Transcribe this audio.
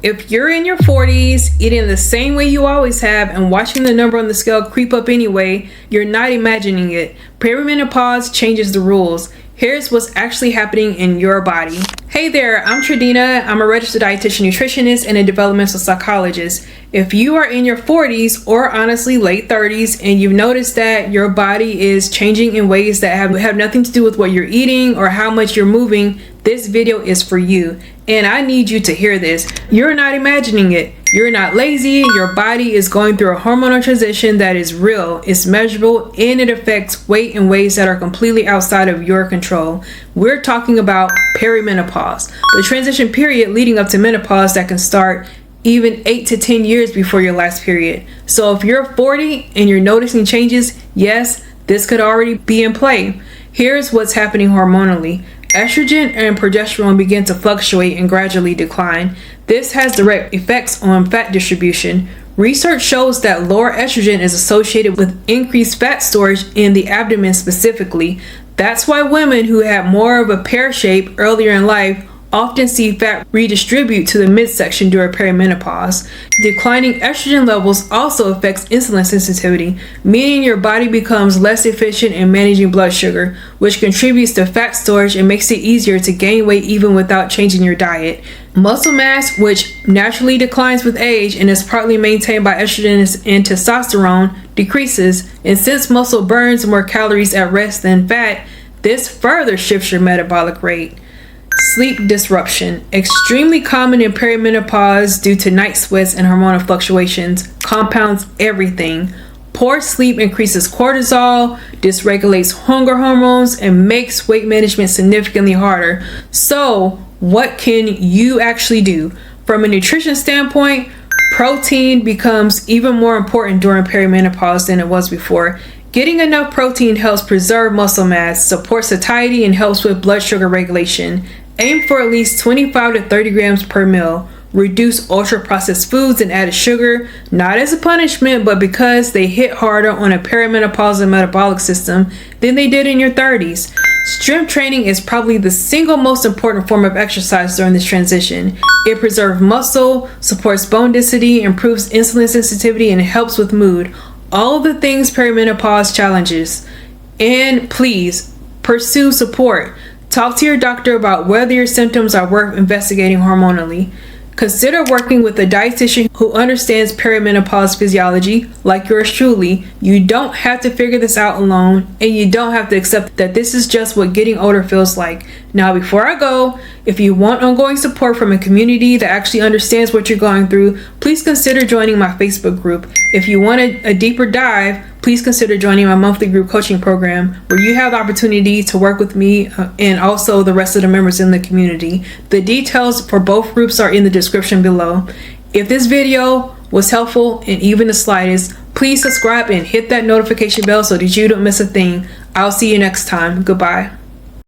If you're in your 40s, eating the same way you always have, and watching the number on the scale creep up anyway, you're not imagining it. Perimenopause changes the rules. Here's what's actually happening in your body. Hey there, I'm Tradina. I'm a registered dietitian nutritionist and a developmental psychologist. If you are in your 40s or honestly late 30s and you've noticed that your body is changing in ways that have nothing to do with what you're eating or how much you're moving, this video is for you. And I need you to hear this. You're not imagining it. You're not lazy. Your body is going through a hormonal transition that is real, it's measurable, and it affects weight in ways that are completely outside of your control. We're talking about perimenopause, the transition period leading up to menopause that can start even 8 to 10 years before your last period. So if you're 40 and you're noticing changes, yes, this could already be in play. Here's what's happening hormonally. Estrogen and progesterone begin to fluctuate and gradually decline. This has direct effects on fat distribution. Research shows that lower estrogen is associated with increased fat storage in the abdomen specifically. That's why women who have more of a pear shape earlier in life often see fat redistribute to the midsection during perimenopause. Declining estrogen levels also affects insulin sensitivity, meaning your body becomes less efficient in managing blood sugar, which contributes to fat storage and makes it easier to gain weight even without changing your diet. Muscle mass, which naturally declines with age and is partly maintained by estrogen and testosterone, decreases, and since muscle burns more calories at rest than fat, this further shifts your metabolic rate. Sleep disruption, extremely common in perimenopause due to night sweats and hormonal fluctuations, compounds everything. Poor sleep increases cortisol, dysregulates hunger hormones, and makes weight management significantly harder. So, what can you actually do? From a nutrition standpoint, protein becomes even more important during perimenopause than it was before. Getting enough protein helps preserve muscle mass, supports satiety, and helps with blood sugar regulation. Aim for at least 25 to 30 grams per meal. Reduce ultra-processed foods and added sugar, not as a punishment, but because they hit harder on a perimenopausal metabolic system than they did in your 30s. Strength training is probably the single most important form of exercise during this transition. It preserves muscle, supports bone density, improves insulin sensitivity, and helps with mood. All of the things perimenopause challenges. And please, pursue support. Talk to your doctor about whether your symptoms are worth investigating hormonally. Consider working with a dietitian who understands perimenopause physiology, like yours truly. You don't have to figure this out alone, and you don't have to accept that this is just what getting older feels like. Now, before I go, if you want ongoing support from a community that actually understands what you're going through, please consider joining my Facebook group. If you want a deeper dive, please consider joining my monthly group coaching program, where you have the opportunity to work with me and also the rest of the members in the community. The details for both groups are in the description below. If this video was helpful in even the slightest, please subscribe and hit that notification bell so that you don't miss a thing. I'll see you next time. Goodbye.